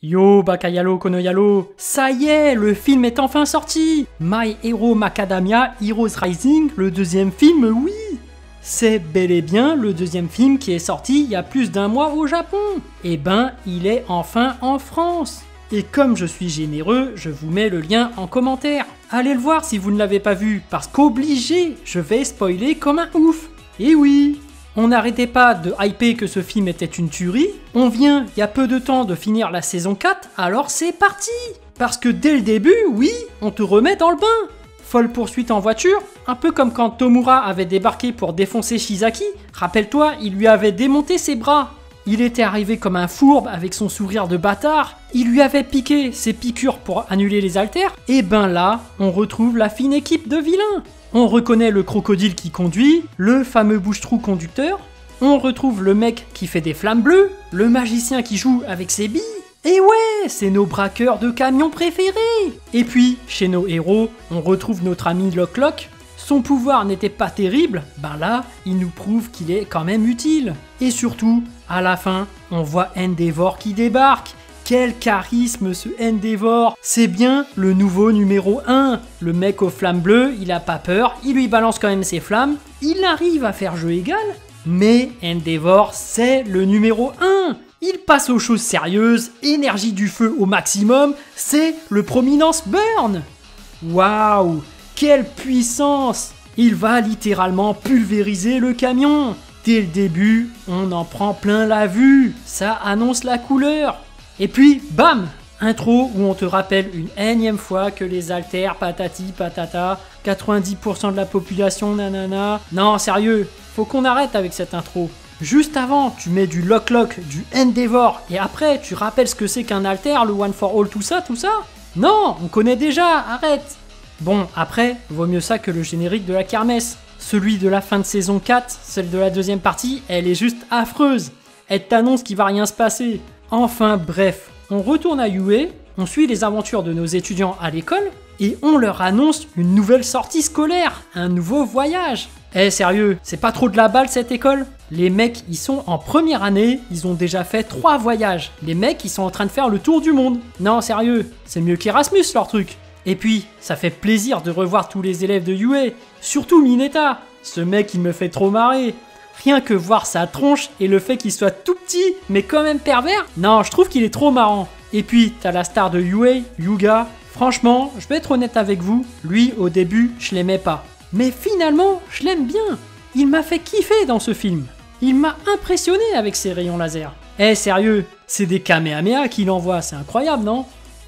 Yo Bakayalo Konoyalo, ça y est, le film est enfin sorti. My Hero Macadamia Heroes Rising, le deuxième film, oui. C'est bel et bien le deuxième film qui est sorti il y a plus d'un mois au Japon. Eh ben, il est enfin en France. Et comme je suis généreux, je vous mets le lien en commentaire. Allez le voir si vous ne l'avez pas vu, parce qu'obligé, je vais spoiler comme un ouf. Et oui, on n'arrêtait pas de hyper que ce film était une tuerie. On vient, il y a peu de temps, de finir la saison 4, alors c'est parti. Parce que dès le début, oui, on te remet dans le bain. Folle poursuite en voiture, un peu comme quand Tomura avait débarqué pour défoncer Shizaki. Rappelle-toi, il lui avait démonté ses bras. Il était arrivé comme un fourbe avec son sourire de bâtard. Il lui avait piqué ses piqûres pour annuler les haltères. Et ben là, on retrouve la fine équipe de vilains. On reconnaît le crocodile qui conduit, le fameux bouche-trou conducteur. On retrouve le mec qui fait des flammes bleues, le magicien qui joue avec ses billes. Et ouais, c'est nos braqueurs de camions préférés. Et puis, chez nos héros, on retrouve notre ami Lock-Lock. Son pouvoir n'était pas terrible, ben là, il nous prouve qu'il est quand même utile. Et surtout, à la fin, on voit Endeavor qui débarque. Quel charisme ce Endeavor! C'est bien le nouveau numéro 1. Le mec aux flammes bleues, il a pas peur, il lui balance quand même ses flammes, il arrive à faire jeu égal. Mais Endeavor, c'est le numéro 1. Il passe aux choses sérieuses, énergie du feu au maximum, c'est le Prominence Burn. Waouh! Quelle puissance! Il va littéralement pulvériser le camion. Dès le début, on en prend plein la vue. Ça annonce la couleur. Et puis, bam! Intro où on te rappelle une énième fois que les haltères, patati patata, 90% de la population, nanana. Non, sérieux, faut qu'on arrête avec cette intro. Juste avant, tu mets du Lock-Lock, du Endeavor, et après, tu rappelles ce que c'est qu'un haltère, le One for All, tout ça. Non, on connaît déjà, arrête! Bon, après, vaut mieux ça que le générique de la kermesse. Celui de la fin de saison 4, celle de la deuxième partie, elle est juste affreuse. Elle t'annonce qu'il va rien se passer. Enfin bref, on retourne à UA, on suit les aventures de nos étudiants à l'école, et on leur annonce une nouvelle sortie scolaire, un nouveau voyage. Eh sérieux, c'est pas trop de la balle cette école? Les mecs, ils sont en première année, ils ont déjà fait 3 voyages. Les mecs, ils sont en train de faire le tour du monde. Non sérieux, c'est mieux qu'Erasmus leur truc. Et puis, ça fait plaisir de revoir tous les élèves de UA, surtout Mineta. Ce mec, il me fait trop marrer. Rien que voir sa tronche et le fait qu'il soit tout petit, mais quand même pervers, non, je trouve qu'il est trop marrant. Et puis, t'as la star de UA, Yuga. Franchement, je vais être honnête avec vous, lui, au début, je l'aimais pas. Mais finalement, je l'aime bien. Il m'a fait kiffer dans ce film. Il m'a impressionné avec ses rayons laser. Eh sérieux, c'est des Kamehameha qu'il envoie, c'est incroyable, non?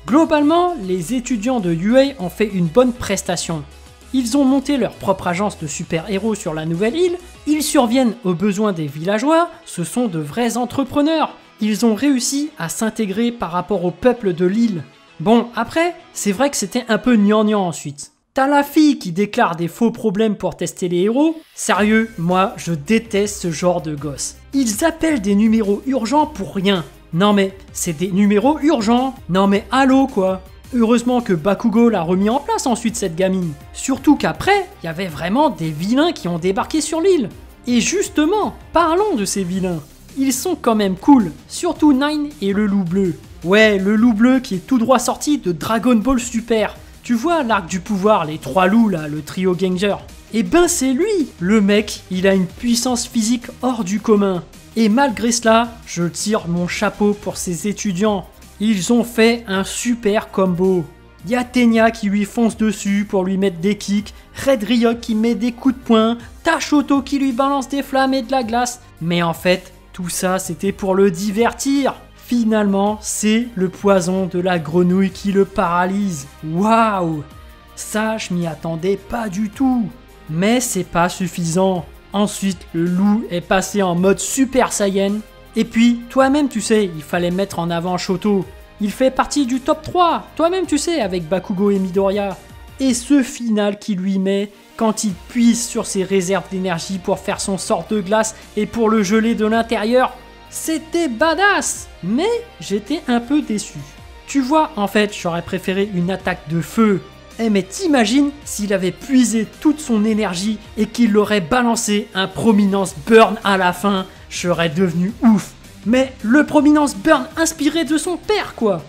Globalement, les étudiants de UA ont fait une bonne prestation. Ils ont monté leur propre agence de super-héros sur la nouvelle île, ils surviennent aux besoins des villageois, ce sont de vrais entrepreneurs. Ils ont réussi à s'intégrer par rapport au peuple de l'île. Bon, après, c'est vrai que c'était un peu gnangnan ensuite. T'as la fille qui déclare des faux problèmes pour tester les héros. Sérieux, moi, je déteste ce genre de gosses. Ils appellent des numéros urgents pour rien. Non mais, c'est des numéros urgents. Non mais, allô quoi. Heureusement que Bakugo l'a remis en place ensuite cette gamine. Surtout qu'après, il y avait vraiment des vilains qui ont débarqué sur l'île. Et justement, parlons de ces vilains. Ils sont quand même cool, surtout Nine et le loup bleu. Ouais, le loup bleu qui est tout droit sorti de Dragon Ball Super. Tu vois l'arc du pouvoir, les 3 loups là, le trio Ganger. Eh ben c'est lui. Le mec, il a une puissance physique hors du commun. Et malgré cela, je tire mon chapeau pour ces étudiants. Ils ont fait un super combo. Y a Tenya qui lui fonce dessus pour lui mettre des kicks, Red Ryok qui met des coups de poing, Tashoto qui lui balance des flammes et de la glace. Mais en fait, tout ça c'était pour le divertir. Finalement, c'est le poison de la grenouille qui le paralyse. Waouh! Ça, je m'y attendais pas du tout. Mais c'est pas suffisant. Ensuite, le loup est passé en mode Super Saiyan. Et puis, toi-même tu sais, il fallait mettre en avant Shoto. Il fait partie du top 3, toi-même tu sais, avec Bakugo et Midoriya. Et ce final qu'il lui met, quand il puise sur ses réserves d'énergie pour faire son sort de glace et pour le geler de l'intérieur, c'était badass. Mais j'étais un peu déçu. Tu vois, en fait, j'aurais préféré une attaque de feu. Eh mais t'imagines s'il avait puisé toute son énergie et qu'il aurait balancé un Prominence Burn à la fin, je serais devenu ouf. Mais le Prominence Burn inspiré de son père, quoi.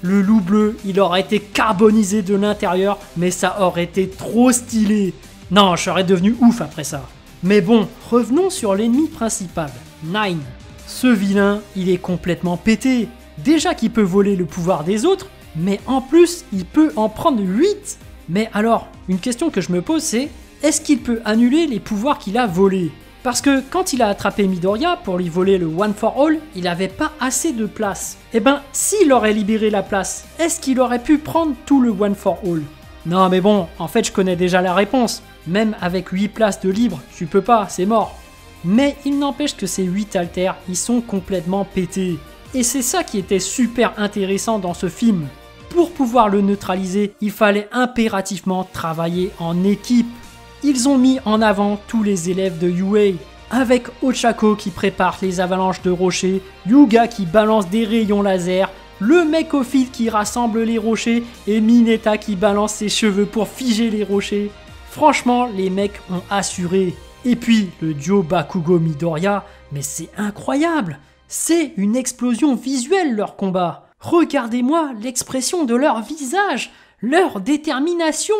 Le loup bleu, il aurait été carbonisé de l'intérieur, mais ça aurait été trop stylé. Non, je serais devenu ouf après ça. Mais bon, revenons sur l'ennemi principal, Nine. Ce vilain, il est complètement pété. Déjà qu'il peut voler le pouvoir des autres, mais en plus, il peut en prendre 8. Mais alors, une question que je me pose, c'est est-ce qu'il peut annuler les pouvoirs qu'il a volés? Parce que quand il a attrapé Midoriya pour lui voler le One for All, il n'avait pas assez de place. Et ben, s'il aurait libéré la place, est-ce qu'il aurait pu prendre tout le One for All? Non mais bon, en fait je connais déjà la réponse. Même avec 8 places de libre, tu peux pas, c'est mort. Mais il n'empêche que ces 8 haltères, ils sont complètement pétés. Et c'est ça qui était super intéressant dans ce film. Pour pouvoir le neutraliser, il fallait impérativement travailler en équipe. Ils ont mis en avant tous les élèves de UA, avec Ochako qui prépare les avalanches de rochers, Yuga qui balance des rayons laser, le mec au fil qui rassemble les rochers et Mineta qui balance ses cheveux pour figer les rochers. Franchement, les mecs ont assuré. Et puis, le duo Bakugo Midoriya, mais c'est incroyable! C'est une explosion visuelle leur combat. Regardez-moi l'expression de leur visage, leur détermination,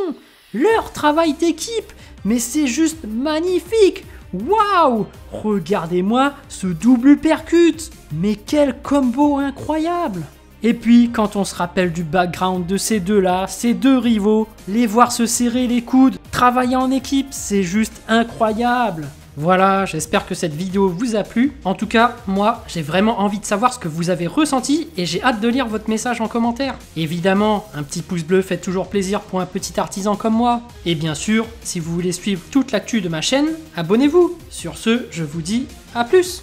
leur travail d'équipe. Mais c'est juste magnifique! Waouh! Regardez-moi ce double uppercut! Mais quel combo incroyable! Et puis, quand on se rappelle du background de ces deux-là, ces deux rivaux, les voir se serrer les coudes, travailler en équipe, c'est juste incroyable! Voilà, j'espère que cette vidéo vous a plu. En tout cas, moi, j'ai vraiment envie de savoir ce que vous avez ressenti et j'ai hâte de lire votre message en commentaire. Évidemment, un petit pouce bleu fait toujours plaisir pour un petit artisan comme moi. Et bien sûr, si vous voulez suivre toute l'actu de ma chaîne, abonnez-vous. Sur ce, je vous dis à plus!